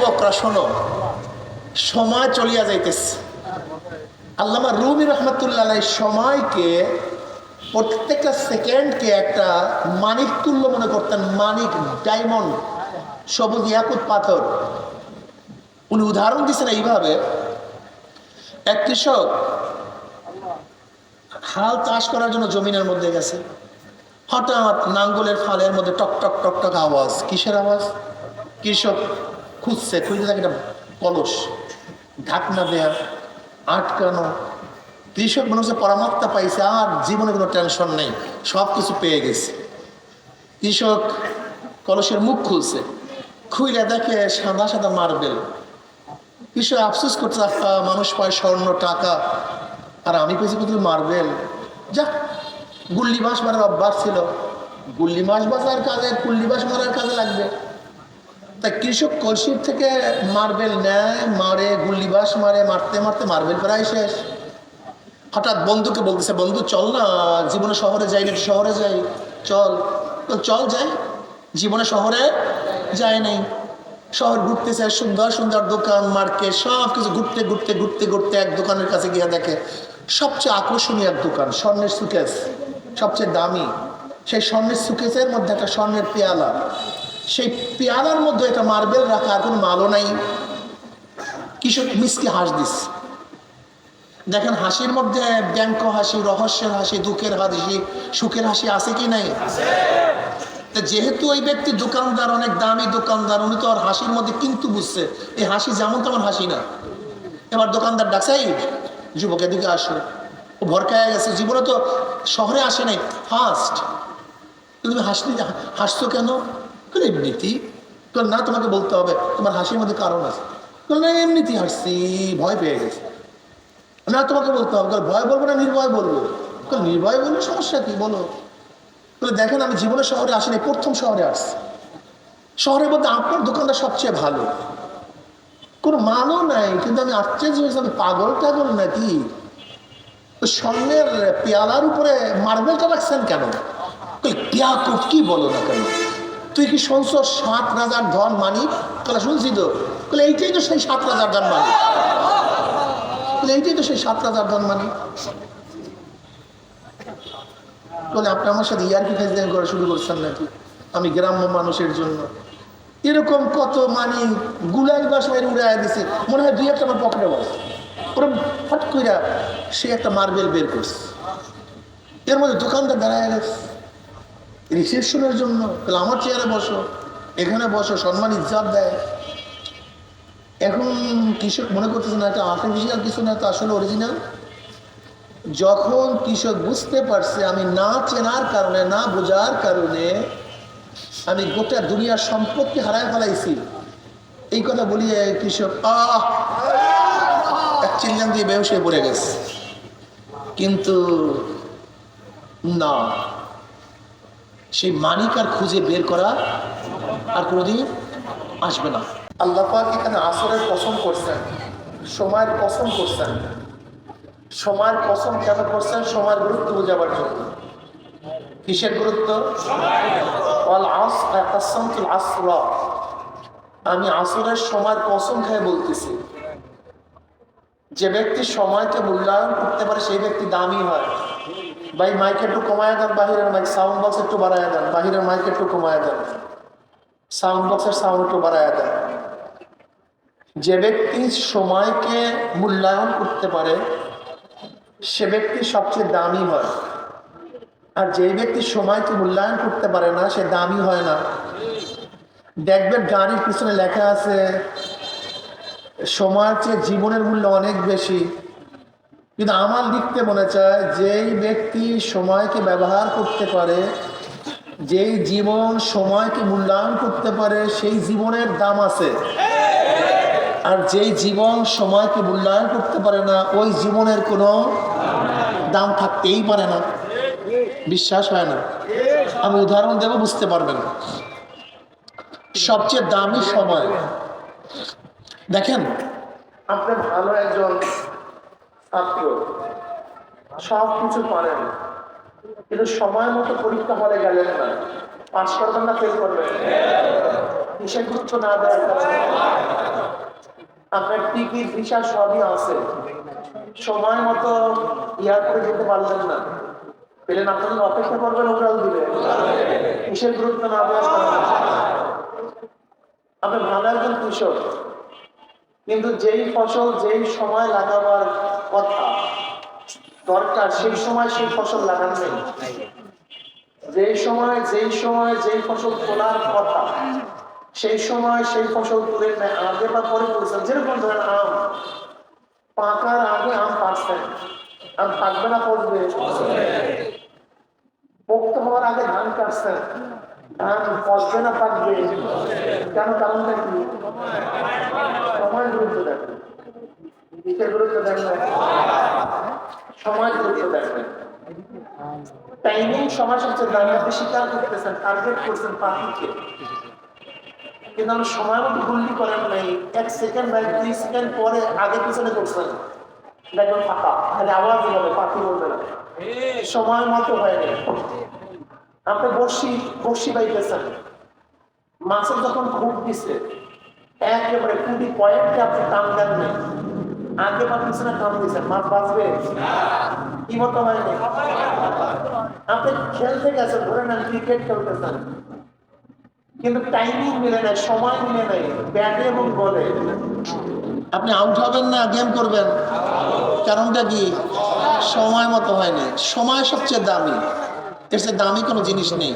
যুবকরা শোনো, সময় চলিয়া যাইতেছে। আল্লামা রুমি রহমতুল্লাহ আলাইহি সময়কে, প্রত্যেকটা সেকেন্ডকে একটা মানিক তুল্য মনে করতেন। মানিক, ডায়মন্ড, সবুজ ইয়াকুত পাথর। উনি উদাহরণ দিচ্ছেন এইভাবে, এক কৃষক হাল চাষ করার জন্য জমিনের মধ্যে গেছে। হঠাৎ নাঙ্গলের ফালের মধ্যে টক টক টক টক আওয়াজ। কিসের আওয়াজ? কৃষক খুঁজছে, খুঁজতে থাকে একটা কলস, ঢাকনা দেয়া, আটকানো। কৃষক মনে হচ্ছে পরামর্শ পাইছে, আর জীবনে কোনো টেনশন নেই, সব কিছু পেয়ে গেছে। কৃষক কলসের মুখ খুলছে, খুইলে দেখে সাদা সাদা মার্বেল। কৃষক আফসোস করছে, মানুষ পায় স্বর্ণ টাকা, আর আমি পেয়েছি কিন্তু মার্বেল। যা, গুল্লি বাস মারার অভ্যাস ছিল, গুল্লি মাছ বাজার কাজে, গুল্লি বাস মারার কাজে লাগবে। তাই কৃষক কলসির থেকে মার্বেল নেয়, মারে, গুল্লি বাস মারে, মারতে মারতে মার্বেল প্রায় শেষ। হঠাৎ বন্ধুকে বলতেছে, বন্ধু চল না, জীবনে শহরে যাই না, শহরে যাই, চল। চল যাই। জীবনে শহরে যায় নাই, শহর ঘুরতেছে, সুন্দর সুন্দর দোকান, মার্কেট, সব কিছু ঘুরতে ঘুরতে ঘুরতে ঘুরতে এক দোকানের কাছে গিয়ে দেখে সবচেয়ে আকর্ষণীয় এক দোকান, স্বর্ণের সুকেস, সবচেয়ে দামি। সেই স্বর্ণের সুকেসের মধ্যে একটা স্বর্ণের পেয়ালা, সেই পেয়ালার মধ্যে একটা মার্বেল রাখা, আর কোনো মালও নাই। কৃষক মিসকে হাস দিস। দেখেন হাসির মধ্যে ব্যঙ্গ হাসি, রহস্যের হাসি, দুঃখের হাসি, সুখের হাসি আছে কি নাই? যেহেতু ওই ব্যক্তি দোকানদার, অনেক দামি দোকানদার, উনি তো আর হাসির মধ্যে কিন্তু বুঝছে এই হাসি যেমন তেমন হাসি না। এবার দোকানদার ডাকছে, যুবকের দিকে আসো। ও ভরকায় গেছে, জীবনে তো শহরে আসে নাই, ফার্স্ট। তুমি হাসছো কেন? এমনিতেই। না, তোমাকে বলতে হবে তোমার হাসির মধ্যে কারণ আছে। না, এমনিতেই হাসছি, ভয় পেয়ে গেছে। না, তোমাকে বলতে হবে। ভয় বলবো না নির্ভয় বলবো? নির্ভয় বলবো, সমস্যা কি বলো? দেখেন, আমি জীবনে শহরে আসিনি, প্রথম শহরে আসছি। শহরের মধ্যে আপনার দোকানটা সবচেয়ে ভালো, কোনো মানও নাই, কিন্তু আমি আশ্চর্য হয়েছি, আমি পাগল টাগল নাকি? স্বর্ণের পেয়ালার উপরে মার্বেলটা রাখছেন কেন? কি বলো না কেন? তুই কি শুনছ 7 রাজার ধন মানিক? শুনছি তো। এইটাই তো সেই 7 রাজার ধন মানিক, এইটাই তো সেই 7 রাজার ধন মানিক। আপনি আমার সাথে ইয়ার্কি ফাজলামি করা শুরু করছেন নাকি? আমি গ্রাম্য মানুষের জন্য এরকম কত মানি গুলাই বাস মেরে উড়াইয়া দিছে, মনে হয় 2-1 আমার পকেটে বসে। ওরা ফট কইরা সে একটা মার্বেল বের করছে, এর মধ্যে দোকানদার দাঁড়ায় গেছে রিসেপশনের জন্য। আমার চেয়ারে বসো, এখানে বসো, সম্মান ইজ্জত দেয়। এখন কৃষক মনে করতেছে না এটা আর্টিফিশিয়াল কিছু না, তো আসলে অরিজিনাল। যখন কৃষক বুঝতে পারছে আমি না চেনার কারণে, না বোঝার কারণে আমি গোটা দুনিয়ার সম্পত্তি হারায় ফেলাইছি, এই কথা বলিয়ে কৃষক এক চিল্লান দিয়ে বেহুশ হয়ে পড়ে গেছে। কিন্তু না, সেই মানিক আর খুঁজে বের করা আর কোনোদিন আসবে না। আল্লাহ পাক এখানে আসরের কসম করছেন, সময়ের কসম করছেন। সময়ের কসম কেন করছেন? সময়ের গুরুত্ব বোঝাবার জন্য। কিসের গুরুত্ব? আমি আসরের সময়ের কসম খেয়ে বলতেছি, যে ব্যক্তি সময়কে মূল্যায়ন করতে পারে সেই ব্যক্তি দামি হয়। ভাই মাইক একটু কমায় দেন, বাহিরের মাইক, সাউন্ড বক্স একটু বাড়ায় দেন, বাহিরের মাইক একটু কমায় দেন, সাউন্ড বক্সের সাউন্ড একটু বাড়ায় দেন। যে ব্যক্তি সময়কে মূল্যায়ন করতে পারে সে ব্যক্তি সবচেয়ে দামি হয়, আর যে ব্যক্তি সময়কে মূল্যায়ন করতে পারে না সে দামি হয় না। দেখবেন গাড়ির পিছনে লেখা আছে সময়ের চেয়ে জীবনের মূল্য অনেক বেশি, কিন্তু আমার লিখতে মনে চায় যেই ব্যক্তি সময়কে ব্যবহার করতে পারে, যেই জীবন সময়কে মূল্যায়ন করতে পারে সেই জীবনের দাম আছে, আর যেই জীবন সময়কে মূল্যায়ন করতে পারে না ওই জীবনের কোনো দাম থাকতেই পারে না। বিশ্বাস হয় না? আমি উদাহরণ দেব, বুঝতে পারবেন। সবচেয়ে দামি সময়, দেখেন আপনি ভালো একজন ছাত্র, সব কিছু পারেন, কিন্তু সময় মতো পরীক্ষা হলে গেলেন না, পাস করবেন না ফেল করবেন? কিসের গুরুত্ব না দেয়? আপনার টিকিট ভিসা সবই আছে, সময় মতো এয়ারপোর্টে যেতে পারলেন না, পেলেন আপনাদের অপেক্ষা করবেন ওরাও দিবে, কিসের গুরুত্ব না দেওয়ার কারণে? আপনি ভালো একজন কৃষক, কিন্তু যেই ফসল যেই সময় লাগাবার কথা দরকার সেই সময় সেই ফসল লাগান নেই, যেই সময় যেই ফসল তোলার কথা সেই সময় সেই ফসল তুলে আগে বা পরে তুলছেন। যেরকম ধরেন আম পাকার আগে আম পাকছেন, আম পাকবে না পড়বে? পোক্ত হওয়ার আগে ধান কাটছেন, ধান পচবে না পাকবে? কেন? কারণটা কি? সময় গুরুত্ব দেখবেন, দিকের গুরুত্ব দেখবেন, সময় গুরুত্ব দেখবেন, টাইমিং সময় সবচেয়ে দামি। আপনি স্বীকার করতেছেন, টার্গেট করছেন পাখিকে, কিন্তু আপনি সময় মতো গুল্লি করেন নাই, 1 সেকেন্ড বা 2 সেকেন্ড পরে আগে পিছনে করছেন, দেখবেন ফাঁকা, খালি আওয়াজ হবে, পাখি বলবে না, সময় মতো হয়নি। আপনি বর্ষি বাইতেছেন, মাছের যখন খুব দিচ্ছে একেবারে কুড়ি পয়েন্টে আপনি টান দেন নাই, আগে বা পিছনে টান দিচ্ছেন, মাছ বাঁচবে? কি মতো হয়নি? আপনি খেলতে গেছেন, ধরে নেন ক্রিকেট খেলতেছেন, কিন্তু টাইমিং মিলে নাই, সময় মিলে নাই, ব্যাটে এবং বলে আপনি আউট হবেন না গেম করবেন? কারণটা কি? সময় মতো হয়নি। সময় সবচেয়ে দামি, এর চেয়ে দামি কোনো জিনিস নেই।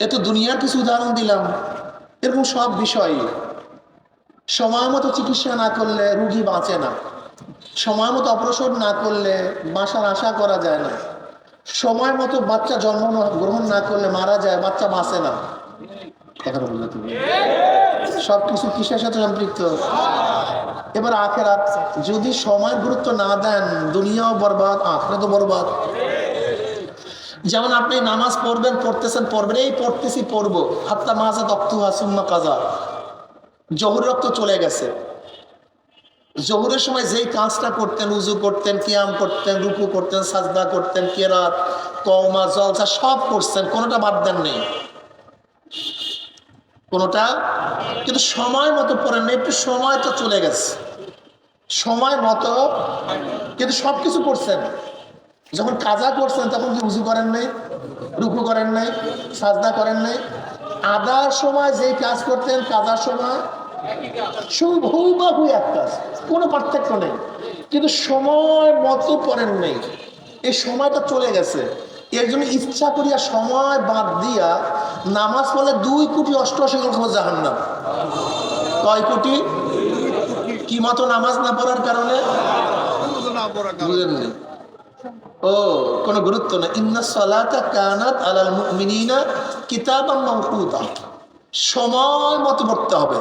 এ তো দুনিয়ার কিছু উদাহরণ দিলাম, এরকম সব বিষয়। সময় মতো চিকিৎসা না করলে রুগী বাঁচে না, সময় মতো অপারেশন না করলে বাঁচার আশা করা যায় না, সময় মতো বাচ্চা জন্ম গ্রহণ না করলে মারা যায়, বাচ্চা বাঁচে না। সবকিছু কিসের সাথে সম্পৃক্ত? এবার আখেরাত যদি সময় গুরুত্ব না দেন, দুনিয়াও বরবাদ, আখেরাতও বরবাদ। যেমন আপনি নামাজ পড়বেন, পড়বেন, এই পড়বো হাত্তা মাজা দক্তুহা সুম্মা কাজা, জহুর রক্ত চলে গেছে। জহুরের সময় যেই কাজটা করতেন, উজু করতেন, কিয়াম করতেন, রুকু করতেন, সাজদা করতেন, কেরাত, কওমা, জলসা সব করছেন, কোনোটা বাদ দেন নেই, কোনোটা। কিন্তু সময় মতো পড়েন না, একটু সময় তো চলে গেছে, সময় মতো, কিন্তু সবকিছু করছেন। যখন কাজা করছেন তখন কি উজু করেন নাই, রুকু করেন নাই, সাজদা করেন নাই? আদার সময় যেই কাজ করতেন কাজার সময় হুবহু এক কাজ, কোনো পার্থক্য নেই, কিন্তু সময় মতো পড়েন নাই, এই সময়টা চলে গেছে। এর জন্য ইচ্ছা করিয়া সময় বাদ দিয়া নামাজ পড়লে 2,88,00,000 জাহান্নাম। কয় কোটি? কি মতো নামাজ না পড়ার কারণে? বুঝেননি? ও কোনো গুরুত্ব না। ইন্নাস সালাতা কানাত আলাল মুমিনিনা কিতাবাম মাওকুতা, সময় মতো পড়তে হবে।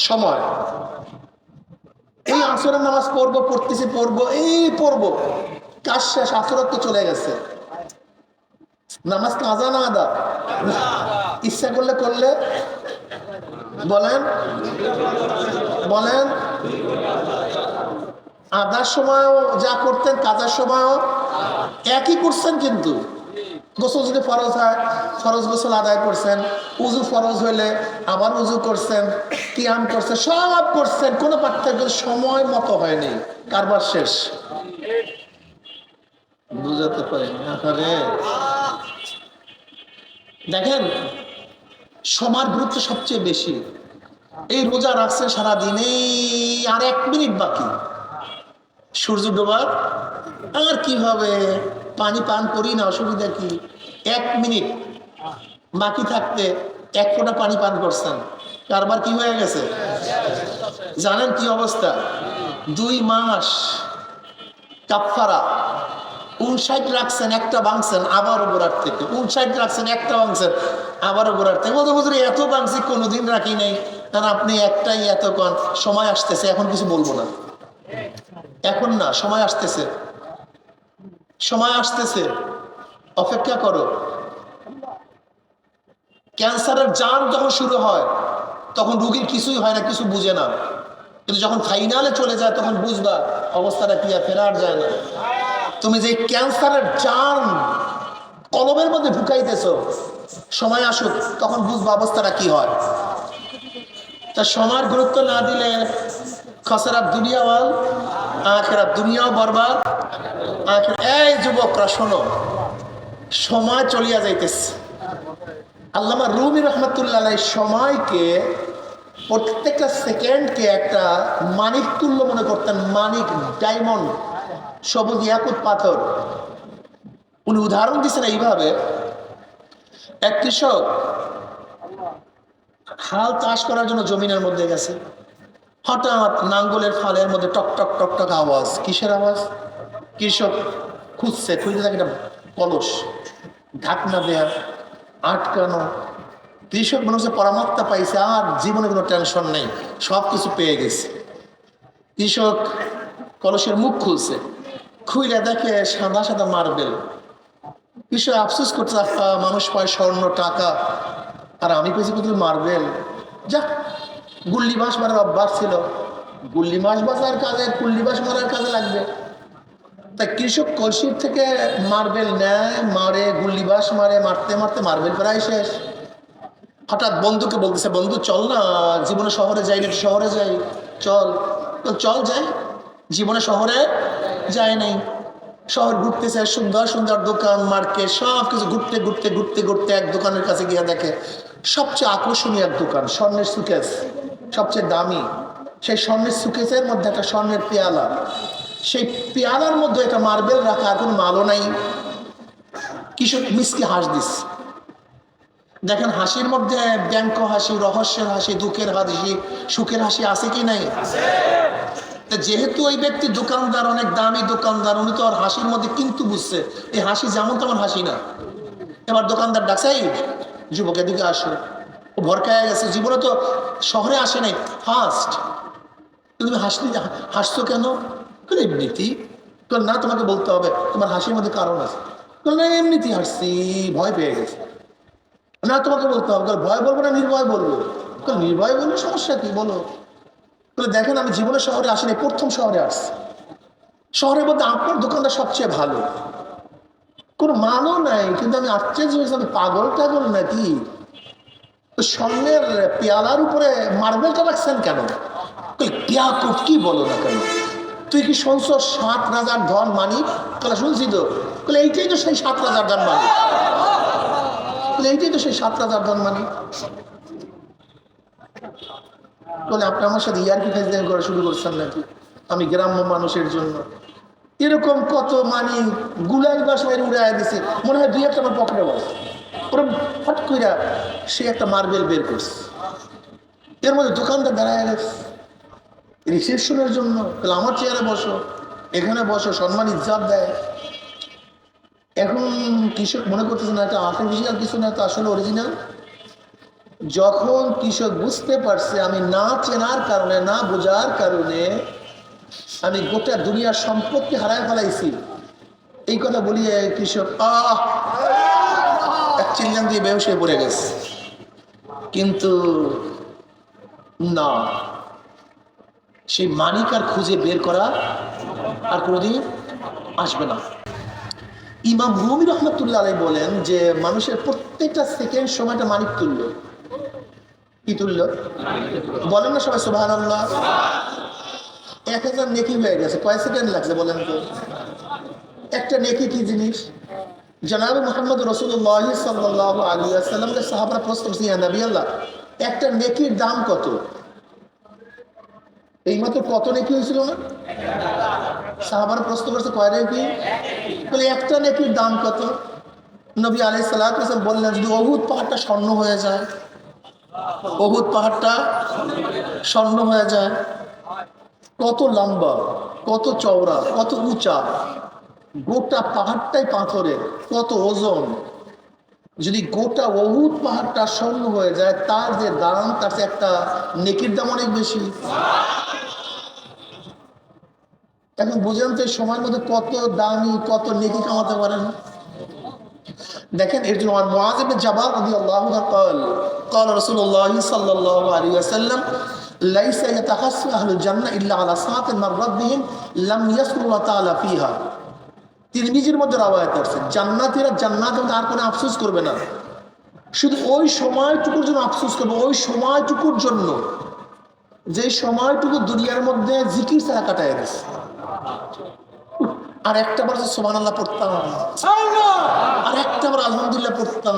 সময়, এই আসরের নামাজ পড়বো, এই পড়বো, কাজ শেষ, আসর তো চলে গেছে। নামাজ কাজা না আদা? ইচ্ছা করলে বলেন আদার সময়ও যা করতেন কাজার সময়ও একই করছেন, কিন্তু গোসল যদি ফরজ হয় ফরজ গোসল আদায় করছেন, উজু ফরজ হইলে আবার উজু করছেন, কিয়াম করছেন, সব করছেন, কোনো পার্থক্য সময় মতো হয়নি, কারবার শেষ। বুঝাতে পারি না? দেখেন সময়ের গুরুত্ব সবচেয়ে বেশি। এই রোজা রাখছেন সারাদিনে, আর 1 মিনিট বাকি সূর্য ডোবার, আর কি হবে, পানি পান করি না, অসুবিধা কি? 1 মিনিট বাকি থাকতে 1 ফোঁটা পানি পান করছেন, কারবার কি হয়ে গেছে? জানেন কি অবস্থা? 2 মাস কাফারা, 59 রাখছেন, একটা ভাঙছেন, আবারও গোড়ার থেকে 59 রাখছেন, একটা ভাঙছেন, আবারও গোড়ার থেকে। হুজুর এত ভাঙছি কোনোদিন রাখি নাই, কারণ আপনি একটাই এত কন। সময় আসতেছে, এখন কিছু বলবো না, এখন না, সময় আসতেছে, সময় আসতেছে, অপেক্ষা করো। ক্যান্সারের জান যখন শুরু হয় তখন রোগীর কিছুই হয় না, কিছু বুঝে না, কিন্তু যখন ফাইনালে চলে যায় তখন বুঝবা অবস্থাটা কি, আর ফেরার যায় না। তুমি যে ক্যান্সারের জান কলমের মধ্যে ঢুকাইতেছ, সময় আসুক তখন বুঝবা অবস্থাটা কি হয়। তা সময়ের গুরুত্ব না দিলে খসরাত দুনিয়া ওয়াল আখিরাত, দুনিয়াও বরবাদ আখিরাত। এই যুবকরা শোনো, সময় চলিয়া যাইতেছে। আল্লামা রুমি রহমতুল্লাহ আলাইহি সময়কে, প্রত্যেকটা সেকেন্ডকে একটা মানিক তুল্য মনে করতেন, মানিক, ডায়মন্ড, সবুজ ইয়াকুত পাথর। উনি উদাহরণ দিচ্ছেন এইভাবে, এক কৃষক হাল চাষ করার জন্য জমিনের মধ্যে গেছে, হঠাৎ নাঙ্গলের ফালের মধ্যে টক টক টক টক আওয়াজ। কিসের আওয়াজ? কৃষক খুঁজছে, খুঁজতে থাকে একটা কলস, ঢাকনা দেয়া, আটকানো। কৃষক মনে হচ্ছে পরামর্শটা পাইছে, আর জীবনে কোনো টেনশন নেই, সব কিছু পেয়ে গেছে। কৃষক কলসের মুখ খুলছে, খুইলে দেখে সাদা সাদা মার্বেল। কৃষক আফসোস করছে, মানুষ পায় স্বর্ণ টাকা, আর আমি পেয়েছি কিন্তু মার্বেল। যাক, গুল্লি মাছ মারার অভ্যাস ছিল, গুল্লি মাছ বাজার কাজে, কুল্লি মাছ মারার কাজে লাগবে। তাই কৃষক কলসির থেকে মার্বেল নেয়, মারে, গুল্লি বাস মারে, মারতে মারতে মার্বেল প্রায় শেষ। হঠাৎ বন্ধুকে বলতেছে, বন্ধু চল না, জীবনে শহরে যাই না, শহরে যাই, চল। চল যাই। জীবনে শহরে যায় নাই, শহর ঘুরতেছে, সুন্দর সুন্দর দোকান, মার্কেট, সব কিছু ঘুরতে ঘুরতে ঘুরতে ঘুরতে এক দোকানের কাছে গিয়ে দেখে সবচেয়ে আকর্ষণীয় এক দোকান, স্বর্ণের সুকেস, সবচেয়ে দামি। সেই স্বর্ণের সুকেসের মধ্যে একটা স্বর্ণের পেয়ালা, সেই পেয়ালার মধ্যে একটা মার্বেল রাখা, আর কোনো মালও নাই। কৃষক মিসকে হাস দিস। দেখেন হাসির মধ্যে ব্যাংক হাসি, রহস্যের হাসি, দুঃখের হাসি, সুখের হাসি আছে কি নাই? যেহেতু ওই ব্যক্তি দোকানদার, অনেক দামি দোকানদার, উনি তো আর হাসির মধ্যে কিন্তু বুঝছে এই হাসি যেমন তেমন হাসি না। এবার দোকানদার ডাকছে, যুবক এদিকে আসো। ও ভরকায় গেছে, জীবনে তো শহরে আসে নাই, ফার্স্ট। তুমি হাসছো কেন? এমনিতেই। না, তোমাকে বলতে হবে তোমার হাসির মধ্যে কারণ আছে। না, এমনিতেই হাসছি, ভয় পেয়ে গেছে। না, তোমাকে বলতে হবে। ভয় বলবো না নির্ভয় বলবো? নির্ভয় বলবো, সমস্যা কি বলো? দেখেন, আমি জীবনে শহরে আসিনি, প্রথম শহরে আসছি। শহরের মধ্যে আপনার দোকানটা সবচেয়ে ভালো, কোনো মানও নাই, কিন্তু আমি আশ্চর্য হয়েছি, আমি পাগল টাগল নাকি? স্বর্ণের পেয়ালার উপরে মার্বেলটা রাখছেন কেন? কি বলো না কেন? তুই কি শুনছ 7 রাজার ধন মানিক? শুনছি তো। এইটাই তো সেই 7 রাজার ধন মানিক, এইটাই তো সেই 7 রাজার ধন মানিক। আপনি আমার সাথে ইয়ার কি ফেজলামি করা শুরু করছেন নাকি? আমি গ্রাম্য মানুষের জন্য এরকম কত মানি গুলাই বাস মেরে উড়াই দিছে, মনে হয় 2-1 আমার পকেটে বস, ওরা ফট কইরা সে একটা মার্বেল বের করছে। এর মধ্যে দোকানদার দাঁড়ায় গেছে রিসেপশনের জন্য। তাহলে আমার চেয়ারে বসো, এখানে বসো, সম্মান ইজ্জত দেয়। এখন কৃষক মনে করতেছে না এটা আর্টিফিশিয়াল কিছু না, তো আসলে অরিজিনাল। যখন কৃষক বুঝতে পারছে আমি না চেনার কারণে, না বোঝার কারণে আমি গোটা দুনিয়ার সম্পত্তি হারায় ফেলাইছি, এই কথা বলিয়ে কৃষক এক চিল্লান দিয়ে বেহুশ হয়ে পড়ে গেছে। কিন্তু না, সেই মানিক আর খুঁজে বের করা আর কোনোদিন আসবে না। ইমাম রুমি রহমতুল্লাহ আলাইহি বলেন যে মানুষের প্রত্যেকটা সেকেন্ড সময়টা মানিক তুল্য। কি তুল্য বলেন না সবাই? সুবহানাল্লাহ। 1000 নেকি হয়ে গেছে, কয় সেকেন্ড লাগছে বলেন তো? একটা নেকি কি জিনিস? জনাব মুহাম্মদ রাসূলুল্লাহ সাল্লাল্লাহু আলাইহি ওয়াসাল্লামকে সাহাবারা প্রশ্ন করছে, ইয়া নবী আল্লাহ, একটা নেকির দাম কত? এইমাত্র কত নেকি হয়েছিল না? সাহাবারা প্রশ্ন করছে, কয় নেকি? বলে একটা নেকির দাম কত? নবী আলাইহিস সালাতু ওয়াস সালাম বললেন, যদি উহুদ পাহাড়টা স্বর্ণ হয়ে যায়, উহুদ পাহাড়টা স্বর্ণ হয়ে যায়, কত লম্বা, কত চওড়া, কত উঁচা, গোটা পাহাড়টাই পাথরের, কত ওজন। যদি গোটা উহুদ পাহাড়টা স্বর্ণ হয়ে যায়, তার যে দাম, তার চেয়ে একটা নেকির দাম অনেক বেশি। এখন বুঝেন তো সময়ের মধ্যে কত দামি, কত নেকি কামাতে পারেন। দেখেন, এর জন্য মুআয ইবনে জাবাল রাদিয়াল্লাহু আনহু قال رسول الله صلى الله عليه وسلم ليس يتحسس اهل الجنه الا على ساعه مرت بهم لم يذكر الله تعالى فيها। তিরমিজির মধ্যে রওয়ায়াত আছে, জান্নাতীরা জান্নাতে আর কোনো আফসোস করবে না, শুধু ওই সময়টুকুর জন্য আফসোস করবে, ওই সময়টুকুর জন্য যে সময়টুকু দুনিয়ার মধ্যে জিকির ছাড়া কাটায় গেছে, আর একটা বার সুবহানাল্লাহ পড়তাম, আর একটা বার আলহামদুলিল্লাহ পড়তাম,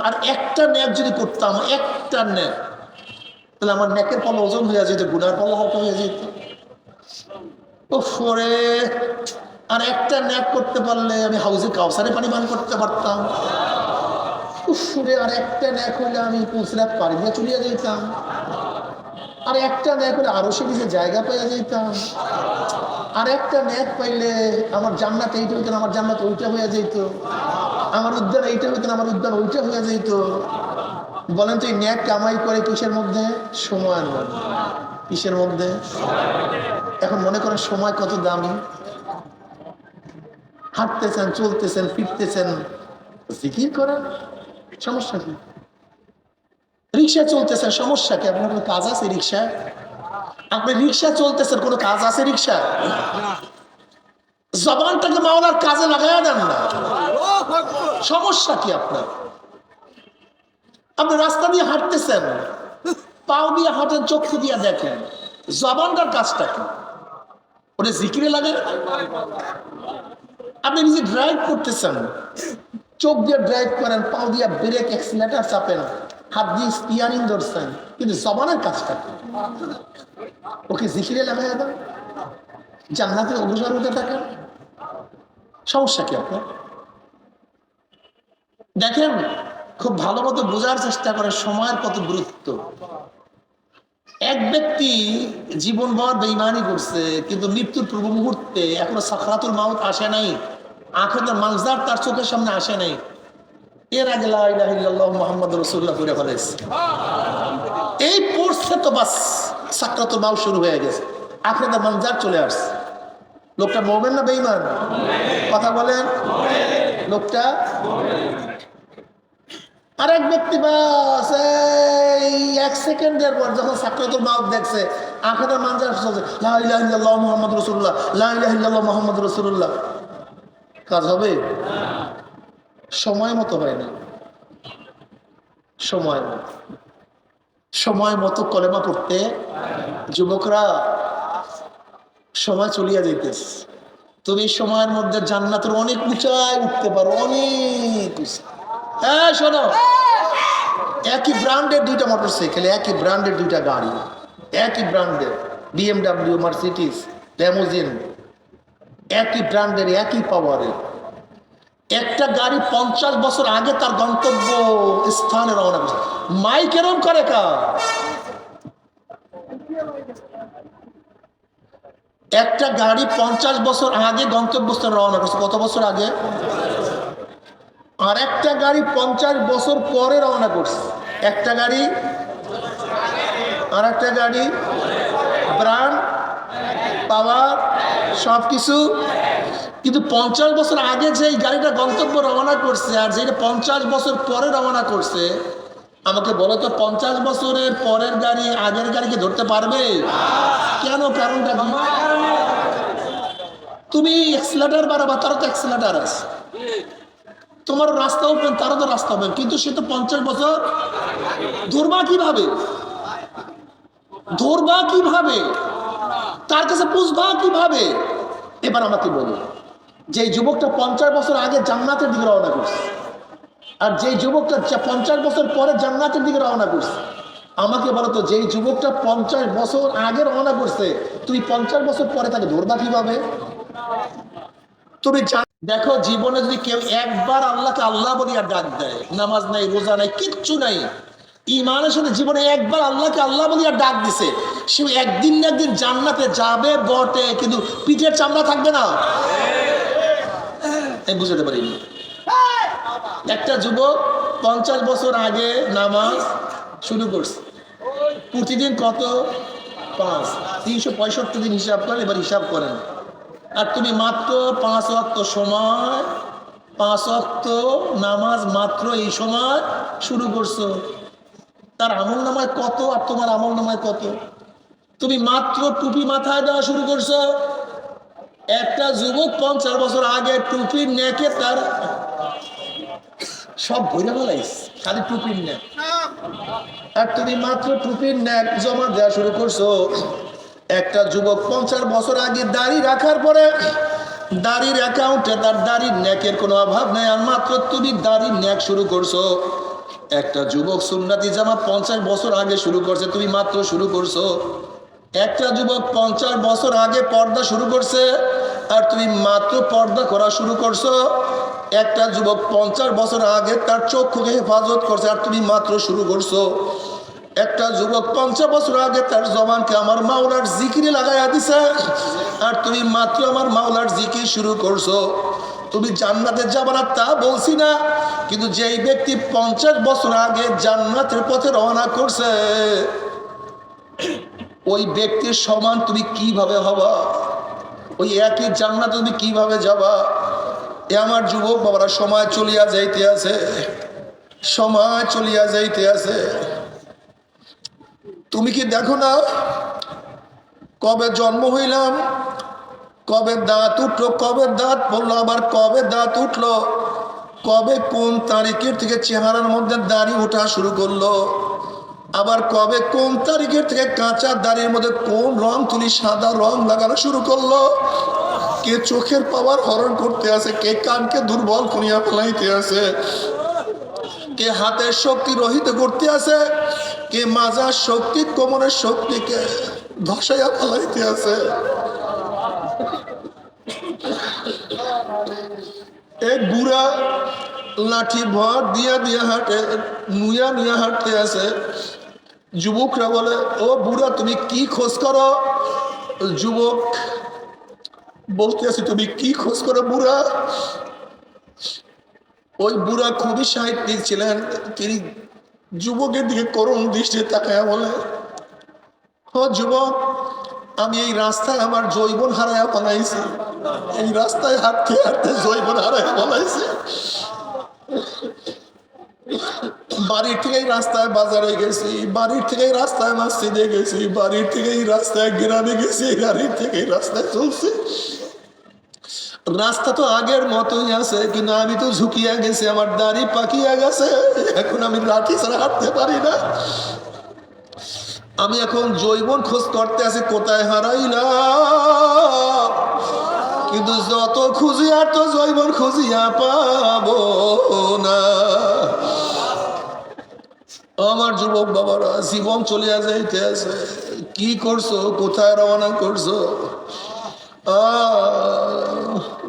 আর একটা নেক যদি করতাম, একটা নেক, তাহলে আমার নেকের পাল্লা ওজন হয়ে যেত, গুনার পাল্লা হালকা হয়ে যেত। ওরে, আর একটা নেক করতে পারলে আমি হাউজে কাউসারে পানি পান করতে পারতাম। উফরে, আর একটা নেক হলে আমি পুলসিরাত পানি দিয়ে চলিয়ে যেতাম। আর একটা নেক হলে আরো সে নিজে জায়গা পেয়ে যেতাম। আর একটা নেক পাইলে আমার জান্নাত এইটা হইতেন, আমার জান্নাত ওইটা হয়ে যেত। আমার উদ্যান এইটা হইতেন, আমার উদ্যান ওইটা হয়ে যেত। বলেন তো এই নেক কামাই করে কিসের মধ্যে? সময়ের মধ্যে। কিসের মধ্যে? এখন মনে করেন সময় কত দামি। হাঁটতেছেন, চলতেছেন, ফিরতেছেন, জিকির করেন, সমস্যা কি? রিক্সা চলতেছেন, সমস্যা কি? আপনার কোনো কাজ আছে রিক্সায়? আপনি রিক্সা চলতেছেন, কোনো কাজ আছে রিক্সা? জবানটাকে মাওলার কাজে লাগায় দেন না, সমস্যা কি আপনার? আপনি রাস্তা দিয়ে হাঁটতেছেন, পাও দিয়ে হাঁটেন, চক্ষু দিয়ে দেখেন, জবানটার কাজটা কি? ওটা জিকিরে লাগে। আপনি নিজে ড্রাইভ করতেছেন, চোখ দিয়ে ড্রাইভ করেন, পাও দিয়ে ব্রেক অ্যাক্সিলারেটর চাপেন, হাত দিয়ে স্টিয়ারিং ধরছেন, কিন্তু জবানের কাজটা কি? ওকে জিকিরে লাগাই দেন, জান্নাতে অগ্রসর হতে থাকেন, সমস্যা কি আপনার? দেখেন, খুব ভালো মতো বোঝার চেষ্টা করে সময়ের কত গুরুত্ব। এক ব্যক্তি জীবনভর বেঈমানি করছে, কিন্তু মৃত্যুর পূর্ব মুহূর্তে এখনো সাকরাতুল মাউত আসে নাই, আখিরাতের মানজার তার চোখের সামনে আসে নাই, এর আগে লা ইলাহা ইল্লাল্লাহ মুহাম্মাদুর রাসূলুল্লাহ পড়ে ফেলেছে। এই পড়ছে তো বাস সাকরাতুল মাউত শুরু হয়ে গেছে, আখিরাতের মানজার চলে আসছে। লোকটা মুমিন না বেঈমান? কথা বলেন। লোকটা আরেক ব্যক্তি বাস এই এক সেকেন্ডের পর যখন সাকরাতুল মাউত দেখছে, আখিরাতের মানজার চলছে, লা ইলাহা ইল্লাল্লাহ মুহাম্মাদুর রাসূলুল্লাহ, লা ইলাহা ইল্লাল্লাহ মুহাম্মাদুর রাসূলুল্লাহ। কাজ হবে? সময় মতো হয় না। সময় মতো কলেমা পড়তে যুবকরা সময় চলিয়া যাইতেছে। তুমি সময়ের মধ্যে জান্নাতের অনেক উঁচায় উঠতে পারো, অনেক উঁচা। হ্যাঁ শোনো, একই ব্র্যান্ডের দুইটা মোটরসাইকেল, একই ব্র্যান্ডের দুইটা গাড়ি, একই ব্র্যান্ডের BMW, মার্সিডিজ, ল্যামোজিন, একই ব্র্যান্ডের, একই পাওয়ারের। একটা গাড়ি 50 বছর আগে তার গন্তব্য স্থানে রওনা করছে। মাইক এরম করে কার? একটা গাড়ি 50 বছর আগে গন্তব্যস্থানে রওনা করছে। কত বছর আগে? আর একটা গাড়ি 50 বছর পরে রওনা করছে। একটা গাড়ি আর একটা গাড়ি, ব্র্যান্ড, পাওয়ার, সবকিছু, কিন্তু 50 বছর আগে যে গাড়িটা গন্তব্য রওনা করছে আর যেটা 50 বছর পরে রওনা করছে, আমাকে বলো তো 50 বছরের পরের গাড়ি আগের গাড়িকে ধরতে পারবে? কেন? কারণটা কি? তুমি এক্সিলারেটর বাড়াবা, তারও তো এক্সিলারেটর আছে, তোমার রাস্তা ওপেন, তারও তো রাস্তা ওপেন, কিন্তু সে তো 50 বছর। ধরবা কিভাবে? ধরবা কিভাবে? তার কাছে বুঝবা কিভাবে? এবার আমাকে বলো, যে যুবকটা 50 বছর আগে জান্নাতের দিকে রওনা করছে আর যেই যুবকটা 50 বছর পরে জান্নাতের দিকে রওনা করছে, আমাকে বলো তো, যেই যুবকটা 50 বছর আগে রওনা করছে, তুই 50 বছর পরে তাকে ধরবা কিভাবে? তুমি দেখো, জীবনে যদি কেউ একবার আল্লাহকে আল্লাহ বলিয়া ডাক দেয়, নামাজ নাই, রোজা নাই, কিচ্ছু নাই, ইমানের সাথে জীবনে একবার আল্লাহকে আল্লাহ বলিয়া ডাক দিছে, সে একদিন না একদিন জান্নাতে যাবে বটে, কিন্তু পিঠের চামড়া থাকবে না। বুঝতে পারিনি। একটা যুবক 50 বছর আগে নামাজ শুরু করছে, প্রতিদিন কত? 5, 365 দিন হিসাব করেন, এবার হিসাব করেন। আর তুমি মাত্র 5 ওয়াক্ত সময়, 5 ওয়াক্ত নামাজ মাত্র এই সময় শুরু করছো, তার আমল নামায় কত আর তোমার আমল নামায় কত? তুমি মাত্র টুপি মাথায় দেওয়া শুরু করছো, একটা যুবক 50 বছর আগে টুপির নেকে তার সব ভরে ফেলাইছে, খালি টুপির নেক। আর তুমি মাত্র টুপির ন্যাক জমা দেওয়া শুরু করছো। একটা যুবক 50 বছর আগে দাড়ি রাখার পরে দাড়ির অ্যাকাউন্টে তার দাড়ির ন্যাকের কোনো অভাব নেই, আর মাত্র তুমি দাড়ির ন্যাক শুরু করছো। একটা যুবক সুন্নাতি জামাত 50 বছর আগে শুরু করছে, তুমি মাত্র শুরু করছো। একটা যুবক 50 বছর আগে পর্দা শুরু করছে, আর তুমি মাত্র পর্দা করা শুরু করছো। একটা যুবক 50 বছর আগে তার চক্ষুকে হেফাজত করছে, আর তুমি মাত্র শুরু করছো। একটা যুবক 50 বছর আগে তার জবানকে আমার মাওলার জিকিরে লাগাইয়া দিছে, আর তুমি মাত্র আমার মাওলার জিকির শুরু করছো। তুমি জান্নাতে যাবে না তা বলছি না, কিন্তু যেই ব্যক্তি 50 বছর আগে জান্নাতের পথে রওনা করছে, ওই ব্যক্তির সমান তুমি কিভাবে হবা? ওই একই জান্নাতে তুমি কিভাবে যাবা? এ আমার যুবক বাবারা, সময় চলিয়া যাইতে আছে, সময় চলিয়া যাইতে আছে। তুমি কি দেখো না কবে জন্ম হইলাম, কবে দাঁত উঠলো, কবে দাঁত পড়লো, আবার কবে দাঁত উঠলো, কবে কোন তারিখের থেকে চেহারার মধ্যে দাড়ি ওঠা শুরু করলো, আবার কবে কোন তারিখের থেকে কাঁচা দাড়ির মধ্যে কোন রং তুলি সাদা রং লাগানো শুরু করলো। কে চোখের পাওয়ার হরণ করতে আছে, কে কানকে দুর্বল করিয়া ফেলাইতে আছে, কে হাতের শক্তি রহিত করতে আছে, কে মাজার শক্তি কোমরের শক্তিকে ধসাইয়া ফেলাইতে আছে। এক বুড়া লাঠি ভর দিয়া দিয়া হাঁটে, নুয়া নুয়া হাঁটতে আছে। যুবকরা বলে, ও বুড়া তুমি কি খোঁজ করো? যুবক বলতে আছে, তুমি কি খোঁজ করো বুড়া? ওই বুড়া খুবই সাহিত্যিক ছিলেন, তিনি যুবকের দিকে করুণ দৃষ্টিতে তাকায়া বলে, ও যুবক, আমি এই রাস্তায় আমার যৌবন হারায়া বানাইছি, এই রাস্তায় হাঁটতে হাঁটতে যৌবন হারায়া বানাইছি। বাড়ির থেকেই রাস্তায় বাজারে গেছি, বাড়ির থেকেই রাস্তায় মসজিদে গেছি, বাড়ির থেকেই রাস্তায় গ্রামে গেছি, গাড়ির থেকেই রাস্তায় চলছি। রাস্তা তো আগের মতোই আছে, কিন্তু আমি তো ঝুঁকিয়া গেছি, আমার দাড়ি পাকিয়া গেছে, এখন আমি লাঠি ছাড়া হাঁটতে পারি না। আমি এখন যৌবন খোঁজ করতে আছি, কোথায় হারাইলাম, কিন্তু যত খুঁজি আর তো যৌবন খুঁজিয়া পাবো না। আমার যুবক বাবারা, জীবন চলিয়া যাইতে আছে, কি করছো, কোথায় রওনা করছো?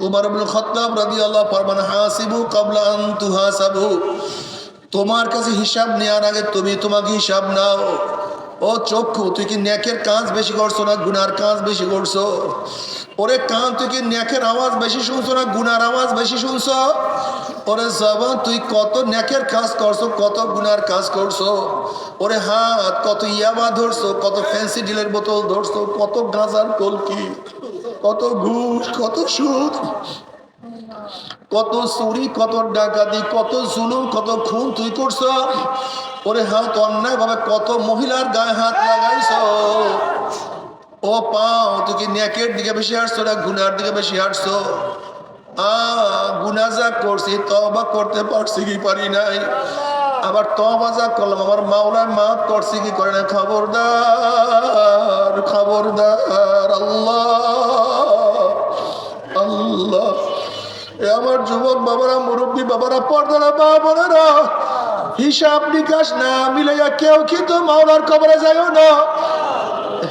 উমর ইবনে খাত্তাব রাদিয়াল্লাহু ফরমান, হাসিবু ক্বাবলা আন তুহাসাবু, তোমার কাছে হিসাব নেওয়ার আগে তুমি তোমাকে হিসাব নাও। ও চক্ষু, তুই কি নেকের কাজ বেশি করছো না গুনার কাজ বেশি করছো? ওরে কান, তুই কি নেকের আওয়াজ বেশি শুনছো না গুনার আওয়াজ বেশি শুনছো? ওরে জবান, তুই কত নেকের কাজ করছো, কত গুনার কাজ করছো? ওরে হাত, কত ইয়াবা ধরছো, কত ফ্যান্সি ডিলের বোতল ধরছো, কত গাঁজার কলকি, কত ঘুষ, কত সুদ, কত চুরি, কত ডাকাতি, কত জুলুম, কত খুন তুই করছো? ওরে হাত, অন্যায় ভাবে কত মহিলার গায়ে হাত লাগাইছো? ও পাও, তুই কি নেকের দিকে বেশি হাঁটছো না গুনার দিকে বেশি হাঁটছো? গুনাহ যা করছি তওবা করতে পারছি কি পারি নাই, আবার তওবা যা করলাম আমার মাওলা মাফ করছি কি করে না? খবরদার, খবরদার, আল্লাহ আল্লাহ। এ আমার যুবক বাবারা, মুরব্বী বাবারা, পর্দারা বাবারা, হিসাব নিকাশ না মিলাইয়া কেউ কিন্তু মাওলার কবরে যাইও না।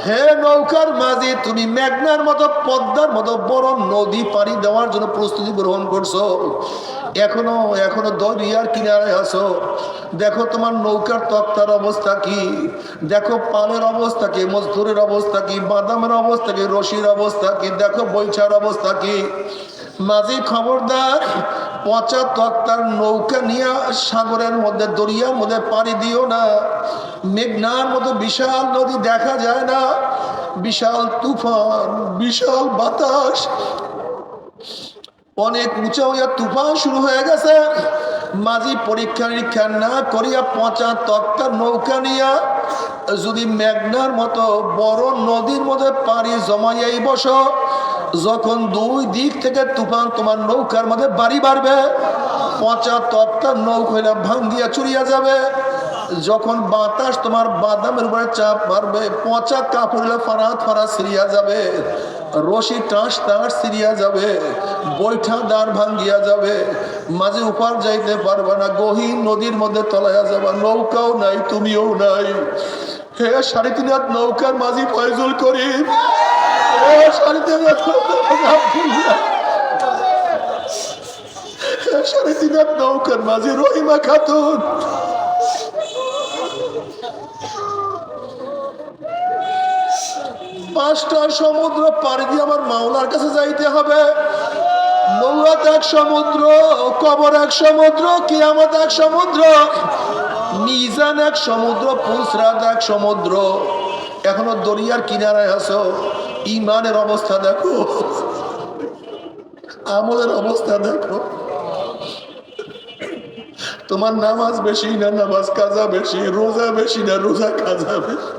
হে নৌকার মাঝি, তুমি মেঘনার মতো পদ্মার মতো বড় নদী পানি দেওয়ার জন্য প্রস্তুতি গ্রহণ করছো, এখনো দরিয়ার কিনারে আছো। দেখো তোমার নৌকার তক্তার অবস্থা কি, দেখো পালের অবস্থা কি, মজদুরের অবস্থা কি, বাদামের অবস্থা কি, রশির অবস্থা কি, দেখো বৈছার অবস্থা কি। মাঝি খবরদার, পচা তক্তার নৌকা নিয়ে সাগরের মধ্যে দরিয়ার মধ্যে পাড়ি দিও না। মেঘনার মতো বিশাল নদী দেখা যায় না, বিশাল তুফান, বিশাল বাতাস, অনেক উঁচা হইয়া তুফান শুরু হয়ে গেছে। মাঝি পরীক্ষা নিরীক্ষা না করিয়া পচা তক্তার নৌকা নিয়া যদি মেঘনার মতো বড় নদীর মধ্যে পানি জমাইয়াই বসো, যখন দুই দিক থেকে তুফান তোমার নৌকার মধ্যে বাড়ি বাড়বে, পচা তক্তার নৌকা হইলে ভাঙ্গিয়া চুরিয়া যাবে। যখন বাতাস তোমার বাদামের উপরে চাপ মারবে, পচা কাপড়গুলো ফারাত ফারাত সিরিয়া যাবে, রশি টাস টাস সিরিয়া যাবে, বৈঠা দাঁড় ভাঙ্গিয়া যাবে, মাঝে উপার যাইতে পারবে না, গহীন নদীর মধ্যে তলাইয়া যাবে, নৌকাও নাই তুমিও নাই। হে 3.5 হাত নৌকার মাঝি ফয়জুল করিম, হে 3.5 হাত 3.5 হাত নৌকার মাঝি রহিমা খাতুন, পাঁচটা সমুদ্র পাড়ি দিয়ে আমার মাওলার কাছে যাইতে হবে। নৌয়াত এক সমুদ্র, কবর এক সমুদ্র, কিয়ামত এক সমুদ্র, মিজান এক সমুদ্র, পুসরাত এক সমুদ্র। এখনো দরিয়ার কিনারায় আছো। ইমানের অবস্থা দেখো, আমলের অবস্থা দেখো। তোমার নামাজ বেশি না নামাজ কাজা বেশি, রোজা বেশি না রোজা কাজা বেশি,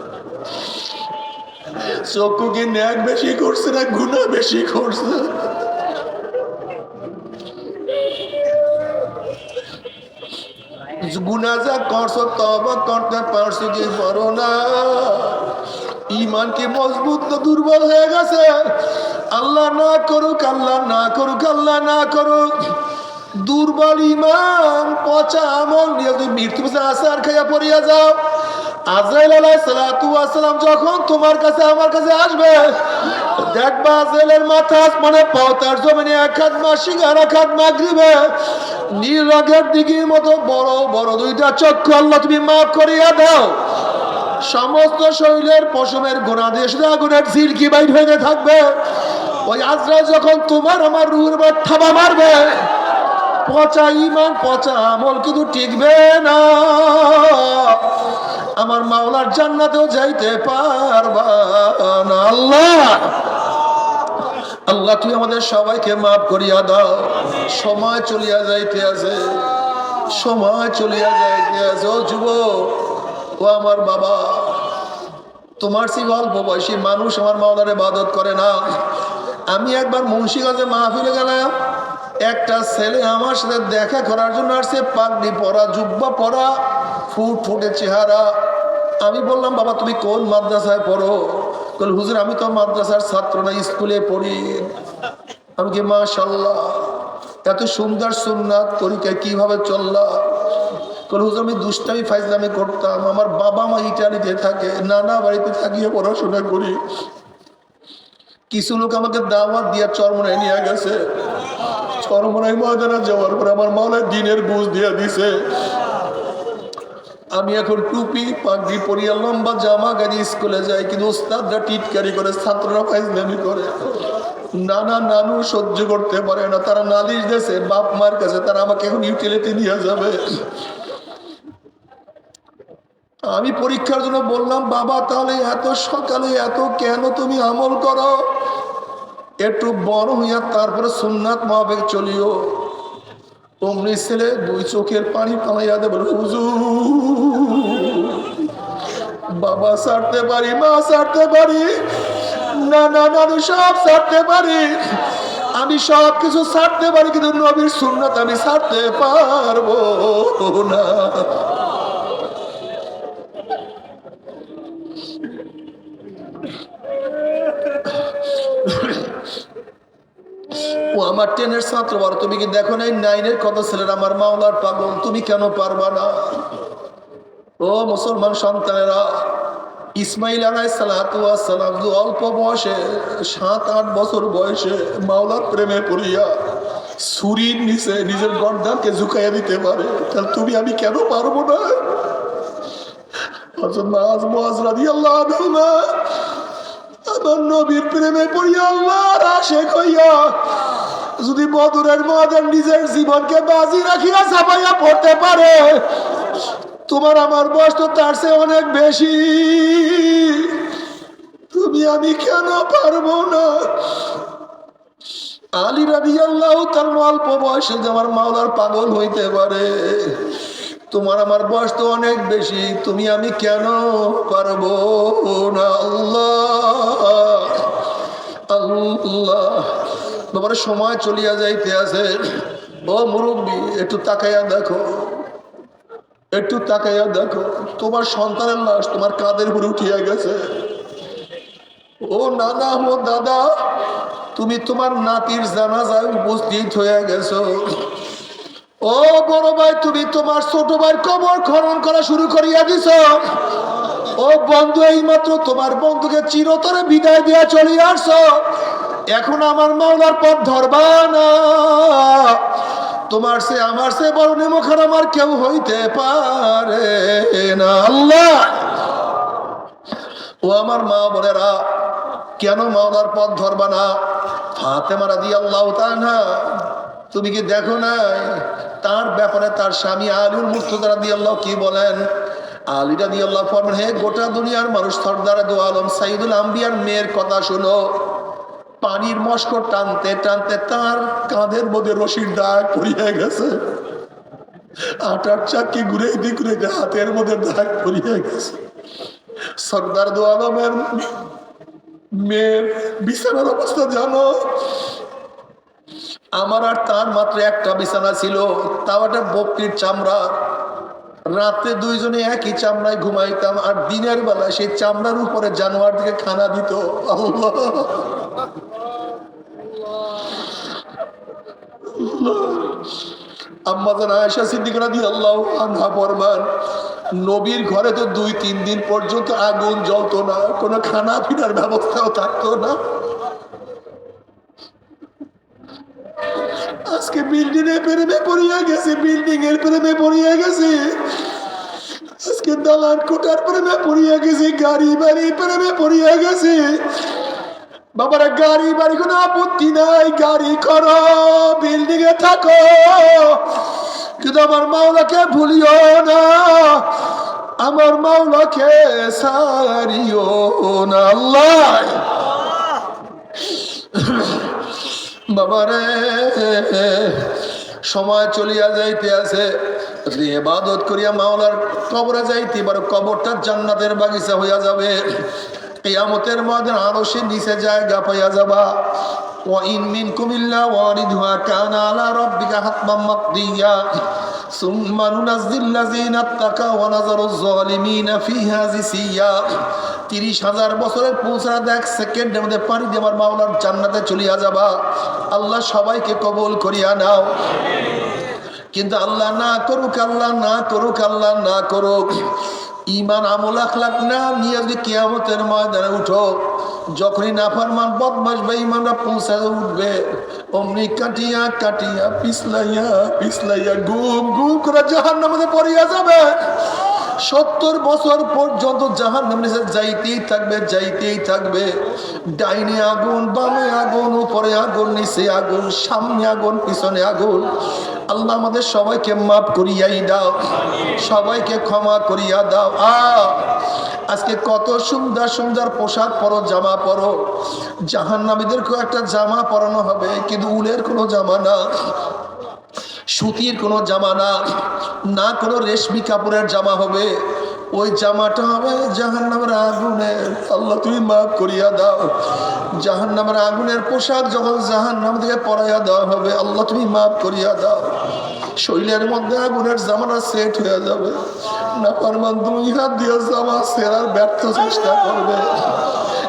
চক্ষু কি ন্যাক বেশি করছে না গুনাহ বেশি করছে? গুনাহ যা করছো তওবা করতে পারছো কি পারো না? ঈমান কি মজবুত না দুর্বল হয়ে গেছে? আল্লাহ না করুক, আল্লাহ না করুক, আল্লাহ না করুক, দুর্বল ঈমান পচা আমল নিয়ে তুমি মৃত্যু আসার খাইয়া পড়িয়া যাও। আজরাইল আলাইহিস সালাতু ওয়াস সালাম যখন তোমার কাছে আমার কাছে আসবে, দেখবা আজরাইলের মাথা আসমানে, পাও তার জমিনে, এক হাত মাসিক আর এক হাত মাগরিবে, নীল রঙের দিঘির মতো বড় বড় দুইটা চক্ষু আল্লাহ তুমি মাফ করিয়া দাও। সমস্ত শরীরের পশমের গোড়া দিয়ে শুধু আগুনের ঝিলকি বাইর হয়ে থাকবে। ওই আজরাইল যখন তোমার আমার রূহের উপর থাবা মারবে, পচা ঈমান পচা আমল কিন্তু টিকবে না। আমার মাওলার জান্নাতেও যাইতে পারবা না। আল্লাহ আল্লাহ তুই আমাদের সবাইকে মাফ করিয়া দাও। সময় চলিয়া যাইতে আছে, সময় চলিয়া যাইতে আছে। ও যুবক, ও আমার বাবা, তোমার সেই অল্প বয়সী মানুষ আমার মাওলার ইবাদত করে না। আমি একবার মুন্সিগঞ্জে মাহফিলে গেলাম, একটা ছেলে আমার সাথে দেখা করার জন্য আসছে, পাগড়ি পরা, জুব্বা পরা, ফুটফুটে চেহারা। আমি বললাম, বাবা তুমি কোন মাদ্রাসায় পড়ো? বল, হুজুর আমি তো মাদ্রাসার ছাত্র না, স্কুলে পড়ি। আমি কি মাশাআল্লাহ, এত সুন্দর সুন্নাত তরিকা কিভাবে চললা? বল, হুজুর আমি দুষ্টামি ফাইজলামি করতাম, আমার বাবা মা ইটালিতে থাকে, নানা বাড়িতে থাকিয়ে পড়াশোনা করি। কিছু লোক আমাকে দাওয়াত দিয়া চরমনায় নিয়ে গেছে, চরমনায় ময়দানে যাওয়ার পর আমার মাওলানা দিনের বুঝ দিয়া দিছে। আমি এখন টুপি পাগড়ি পরিয়া লম্বা জামা গাড়ি স্কুলে যাই, কিন্তু ওস্তাদরা টিটকারি করে, ছাত্ররা ফাইজলামি করে। নানা নানু সহ্য করতে পারে না, তারা নালিশ দিয়েছে বাপ মার কাছে, তারা আমাকে এখন ইউটিলিটি নিয়ে যাবে। আমি পরীক্ষার জন্য বললাম, বাবা তাহলে এত সকালে এত কেন তুমি আমল করো? একটু বড় হইয়া তারপরে সুন্নাত মাহফিল চলিও। অমনি ছেলে দুই চোখের পানি পালাইয়া দেবে, হুজুর বাবা ছাড়তে পারি, মা ছাড়তে পারি, নানা নানু সব ছাড়তে পারি, আমি সব কিছু ছাড়তে পারি, কিন্তু নবীর সুন্নাত আমি ছাড়তে পারবো না। ও আমার 10-এর ছাত্র, বলো তুমি কি দেখো নাই 9-এর কত ছেলেরা আমার মাওলার পাগল, তুমি কেন পারবা না? ও মুসলমান সন্তানেরা, ইসমাইল আলাইহিস সালাতু ওয়াস সালাম অল্প বয়সে 7-8 বছর বয়সে মাওলার প্রেমে পড়িয়া ছুরির নিচে নিজের গর্দানকে ঝুঁকাইয়া দিতে পারে, তাহলে তুমি আমি কেন পারবো না? হযরত মুআজ রাদিয়াল্লাহু আনহু আমার নবীর প্রেমে পড়িয়া আল্লাহর আশিক হইয়া যদি বদরের ময়দানে নিজের জীবনকে বাজি রাখিয়া ছাপাইয়া পড়তে পারে, তোমার আমার বয়স তো তার চেয়ে অনেক বেশি, তুমি আমি কেন পারবো না? আলী রাদিয়াল্লাহু তাআলা অল্প বয়সে আমার মাওলার পাগল হইতে পারে, তোমার আমার বয়স তো অনেক বেশি, তুমি আমি কেন পারবো না? আল্লাহ আল্লাহ, তোমার সময় চলিয়া যাইতে আছে। ও মুরব্বী, একটু তাকাইয়া দেখো, একটু তাকাইয়া দেখো, তোমার সন্তানের লাশ তোমার কাঁধের উপরে উঠিয়া গেছে। ও নানা, ও দাদা, তুমি তোমার নাতির জানাজায় উপস্থিত হয়ে গেছো। ও বড় ভাই, তুমি তোমার ছোট ভাইয়ের কবর খনন করা শুরু করিয়া দিছ। ও বন্ধু, এই মাত্র তোমার বন্ধুকে চিরতরে বিদায় দিয়া চলিয়া আসছো। এখন আমার মাওলার পথ ধরবা না। তোমার সে আমার সে বড় নেমখান আমার কেউ হইতে পারে না। আল্লাহ, ও আমার মা বোনেরা, কেন মাওলার পথ ধরবা না? ফাতেমা রাদিয়াল্লাহু তাআলা, তুমি কি দেখো না তার ব্যাপারে তার স্বামী আলীর মুর্তজা রাদিয়াল্লাহু কি বলেন? আলী রাদিয়াল্লাহু ফরমান, হে গোটা দুনিয়ার মানুষ, সরদারে দো আলম সাইয়্যিদুল আম্বিয়ার মেয়ের কথা শোনো। পানির মশক টানতে টানতে তার কাঁধের মধ্যে রশির দাগ পড়িয়া গেছে। আটার চাকি ঘুরাইতে ঘুরাইতে হাতের মধ্যে দাগ পড়িয়া গেছে। সরদার দো আলমের মেয়ের বিছানার অবস্থা জানো? আমার আর তার মাত্র একটা বিছানা ছিল, তাও একটা বকরির চামড়া। রাতে দুইজনে একই চামড়ায় ঘুমাইতাম, আর দিনের বেলায় সেই চামড়ার উপরে জানোয়ার দিকে খানা দিত। আল্লাহ, আম্মা জান আয়েশা সিদ্দিকা রাদিয়াল্লাহু আনহা ফরমান, নবীর ঘরে তো 2-3 দিন পর্যন্ত আগুন জ্বলতো না, কোনো খানা পিনার ব্যবস্থাও থাকতো না। আজকে বিল্ডিং এর প্রেমে পড়িয়া গেছে, বিল্ডিং এর প্রেমে পড়িয়া গেছে। আজকে দালান কোটার প্রেমে পড়িয়া গেছে, গাড়ি বাড়ি প্রেমে পড়িয়া গেছে। বাবারা, গাড়ি বাড়ি কোনো আপত্তি নাই, গাড়ি করো, বিল্ডিং এ থাকো, কিন্তু আমার মাওলাকে ভুলিও না, আমার মাওলাকে সারিও না। আল্লাহ, বাবারে, সময় চলিয়া যাইতে আছে, ইবাদত করিয়া মাওলার কবরে যাইতে পারো, কবরটা জান্নাতের বাগিচা হইয়া যাবে। কিয়ামতের ময়দানে আরশের নিচে জায়গা পাইয়া যাবা। ওয়া ইন মিনকুম ইল্লা ওয়ারিদুহা কানা আলা রাব্বিকা হাতমান মাকদিয়া সুম্মা নুনাজ্জিল লাযিনা তাকাও ওয়া নাযারুজ যালিমিনা ফিহা জিসিয়া। 30,000 বছরের পৌঁছার 1 সেকেন্ডের মধ্যে পানি দিয়ে আমার মাওলার জান্নাতে চলিয়া যাবা। আল্লাহ সবাইকে কবুল করিয়া নাও। কিন্তু আল্লাহ না করুক, আল্লাহ না করুক, আল্লাহ না করুক, ইমান আমল আখলাক না নিয়ে যদি কিয়ামতের ময়দানে উঠো, যখনই নাফরমান বদমাশ বেঈমানরা পৌঁছাতে উঠবে, অমনি কাটিয়া কাটিয়া পিছলাইয়া পিছলাইয়া গুম গুম করে জাহান্নামে পড়িয়া যাবে। 70 বছর পর্যন্ত জাহান্নামে যাইতেই থাকবে, যাইতেই থাকবে। ডাইনে আগুন, বামে আগুন, উপরে আগুন, নিচে আগুন, সামনে আগুন, পিছনে আগুন। আল্লাহ আমাদের সবাইকে মাফ করিয়াই দাও, সবাইকে ক্ষমা করিয়া দাও। আজকে কত সুন্দর সুন্দর পোশাক পরো, জামা পরো। জাহান্নামীদেরকেও একটা জামা পরানো হবে, কিন্তু উলের কোনো জামা না, সুতির কোনো জামা না, না কোনো রেশমি কাপড়ের জামা হবে। ওই জামাটা হবে জাহান্নামের আগুনের। আল্লাহ তুমি মাফ করিয়া দাও। জাহান্নামের আগুনের পোশাক যখন জাহান্নাম থেকে পরাইয়া দেওয়া হবে, আল্লাহ তুমি মাফ করিয়া দাও। শরীরের মধ্যে আগুনের জামাটা সেট হয়ে যাবে। নাফরমান 2 হাত দিয়ে জামা সেরার ব্যর্থ চেষ্টা করবে,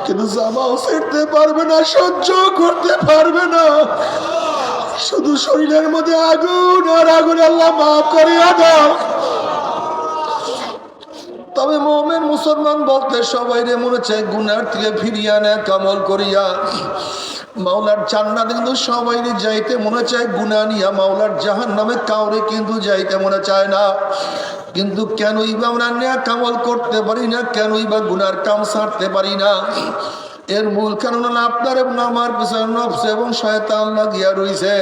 কিন্তু জামাও সেরতে পারবে না, সহ্য করতে পারবে না। শুধু শরীরের মধ্যে আগুন আর আগুন। আল্লাহ মাফ করিয়া দাও। তবে মুমিন মুসলমান বলতে সবাই রে মনে চায় গুনার থেকে ফিরিয়া নেয় কামল করিয়া মাওলার জান্নাতে, কিন্তু সবাই যাইতে মনে চায় গুনাহ নিয়া। মাওলার জাহান্নামে কাউরে কিন্তু যাইতে মনে চায় না। কিন্তু কেনই বা আমরা নেক কামল করতে পারি না, কেনই বা গুনার কাম ছাড়তে পারি না? এর মূল কারণ হলো আপনার এবং আমার পিছনে নফস এবং শয়তান লাগিয়া রইছে।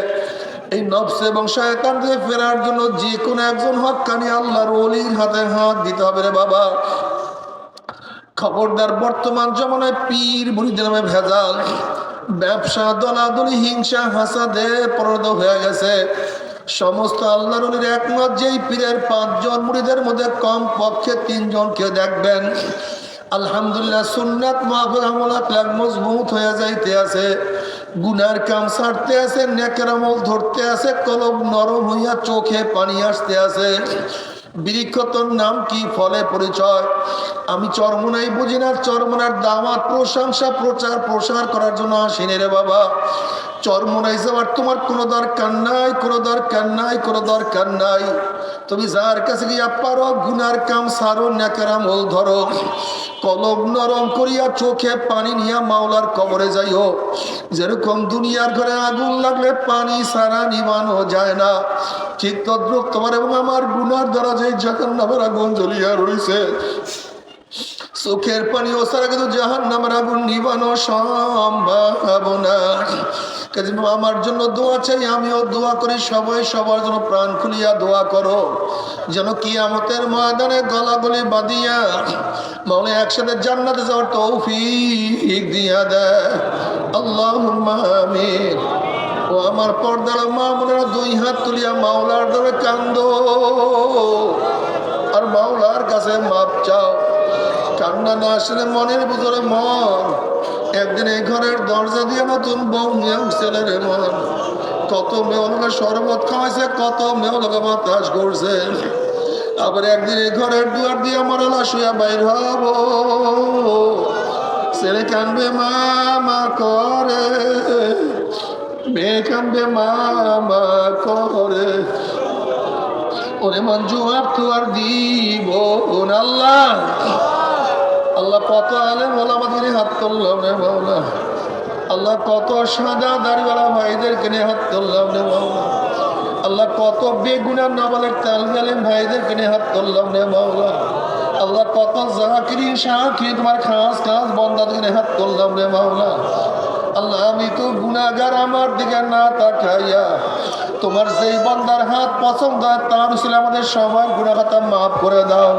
এই নফস এবং শয়তান থেকে ফেরার জন্য যে কোনো একজন হক্কানি আল্লাহর ওলির হাতে হাত দিতে হবে রে বাবা। খবরদার, বর্তমান জমানায় পীর মুরিদের নামে ভেজাল, ব্যবসা, দলাদলি, হিংসা, হাসাদে পরিণত হয়ে গেছে। সমস্ত আল্লাহর ওলির একমত, যেই পীরের 5 জন মুরিদের মধ্যে কম পক্ষে 3 জনকে দেখবেন আলহামদুলিল্লাহ সুন্নাত মাহফিল আমল আখলাক মজবুত হয়ে যাইতে আছে, গুনার কাম ছাড়তে আছে, নেকের আমল ধরতে আছে, কলব নরম হইয়া চোখে পানি আসতে আছে। বৃক্ষ তোর নাম কি, ফলে পরিচয়। আমি চরমোনাই বুঝি না, চরমোনার দাওয়াত প্রশংসা প্রচার প্রসার করার জন্য আসিনি রে বাবা। চরমোনাই যাওয়ার তোমার কোনো দরকার নাই, কোনো দরকার নাই, কোনো দরকার নাই। তুমি যার কাছে গিয়া পারো গুনার কাম সারো, নেকের আমল ধরো, কলব নরম করিয়া চোখে পানি নিয়া মাওলার কবরে যাইও। যেরকম দুনিয়ার ঘরে আগুন লাগলে পানি সারা নিবানো যায় না, ঠিক তদ্রুপ তোমার এবং আমার গুনার দ্বারা যে জাহান্নামের আগুন জ্বলিয়া রইছে, চোখের পানি ও সারা কিন্তু জাহান্নামের আগুন নিবানো সম্ভব না। কাজে আমার জন্য দোয়া চাই, আমিও দোয়া করি, সবাই সবার জন্য প্রাণ খুলিয়া দোয়া করো, যেন কিয়ামতের ময়দানে গলাগলি বাঁধিয়া মাওলা একসাথে জান্নাতে যাওয়ার তৌফিক দিয়া দেয়। আল্লাহুম্মা আমিন। ও আমার পর্দার মা বোনেরা, দুই হাত তুলিয়া মাওলার দরে কান্দো আর মাওলার কাছে মাপ চাও। কান্না না আসলে মনের ভিতরে মন একদিন এই ঘরের দরজা দিয়ে নতুন বউ নিয়ে উঠছিল রে মন। কত মেয়েলোকে শরবত খাওয়াইছে, কত মেয়েলোকে বাতাস করছে, আবার একদিন এই ঘরের দুয়ার দিয়ে আমার শুয়া বাইর হব। ছেলে কানবে মা মা করে, মেয়ে কানবে মা মা করে, ওরে মন জবাব তো আর দিব না। আল্লাহ আল্লাহ কত আলেম ওলামাদের হাত তুললাম রে মাওলা। আল্লাহ কত সাদা দাড়িওয়ালা ভাইদেরকে নিয়ে হাত তুললাম রে মাওলা। আল্লাহ কত বেগুনার নাবালের তালবেলেন ভাইদেরকে নিয়ে হাত তুললাম রে মাওলা। আল্লাহ কত জাকিরিন শাকির তোমার খাস খাস বন্দাদেরকে নিয়ে হাত তুললাম রে মাওলা। আল্লাহ আমি তো গুনাহগার, আমার দিকে না তাকাইয়া তোমার যেই বন্দার হাত পছন্দ হয় তার ছিল আমাদের সবার গুনাহ খাতা মাফ করে দাও।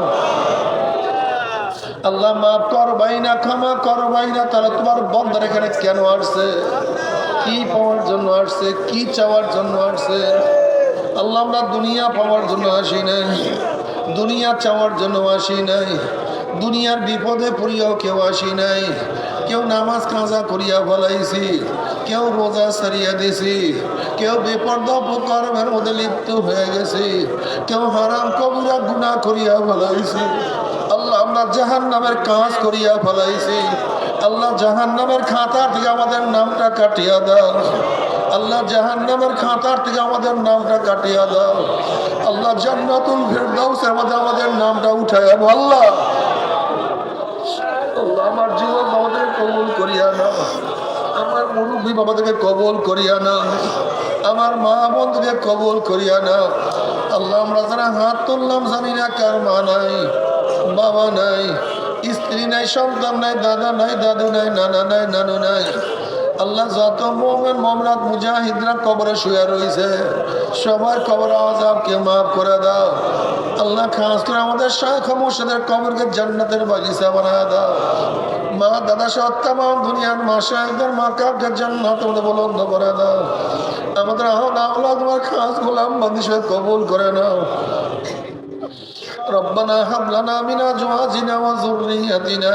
আল্লাহ মাফ করবাই না, ক্ষমা করবাই না, তাহলে তোমার বন্দার এখানে কেন আসছে, কি পাওয়ার জন্য আসছে, কি চাওয়ার জন্য আসছে? আল্লাহ আমরা দুনিয়া পাওয়ার জন্য আসি নাই, দুনিয়া চাওয়ার জন্য আসি নাই, দুনিয়ার বিপদে পড়িয়াও কেউ আসি নাই। কেউ নামাজ কাজা করিয়া ফলাইছি, কেউ রোজা সারিয়া দিছি, কেউ বেপর্দা কর্মের মধ্যে লিপ্ত হয়ে গেছি, কেউ হারাম কবিরা গুনাহ করিয়া ফলাইছি। আল্লাহ আমরা জাহান্নামের কাজ করিয়া ফলাইছি। আল্লাহ জাহান্নামের খাতা থেকে আমাদের নামটা কাটিয়া দাও। আল্লাহ জাহান্নামের খাতার থেকে আমাদের নামটা কাটিয়া দাও। আল্লাহ জান্নাতুল ফিরদাউসে আমাদের নামটা উঠাইয়া দাও। আল্লাহ আমার জীবন বাবাদের কবুল করিয়া নাও, আমার মুরব্বী বাবাদেরকে কবুল করিয়া নাও, আমার মা বোনদেরকে কবুল করিয়া নাও। আল্লাহ আমরা যারা হাত তুললাম জানি না কার মা নাই, বাবা নাই, স্ত্রী নাই, সন্তান নাই, দাদা নাই, দাদু নাই, নানা নাই, নানু নাই। আল্লাহ যত মুমিন মুমিনাত মুজাহিদরা কবরে শুয়ে রয়েছে সবার কবর আযাবকে মাফ করে দাও। আল্লাহ খাস করে আমাদের শাইখ মুর্শিদের কবরকে জান্নাতের বাগিচা বানায় দাও। মা দাদা সহ তামাম দুনিয়ার মা শাইখদের মাকাবকে জান্নাতের মধ্যে বুলন্দ করে দাও। আমাদের আওলাদ তোমার খাস গোলাম বান্দি সহ কবুল করে নাও। ربنا هب لنا من أزواجنا وذريتنا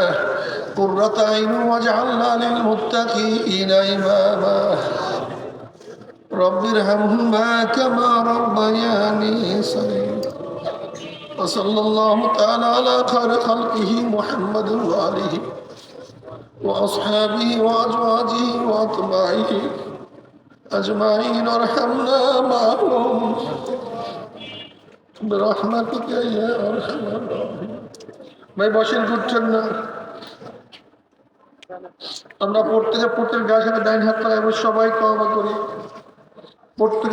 قرة أعين واجعلنا للمتقين إماما رب ارحمهما كما ربياني صغيرا وصلى الله تعالى على خير خلقه محمد وآله وأصحابه وأزواجه وأتباعه أجمعين وارحمنا معهم برحمتك يا أرحم الراحمين। ভাই বসেন, ঘুরছেন না। আমরা প্রত্যেকের গায়ের সাথে ডাইন হাত পাই, সবাই তওবা করি। প্রত্যেক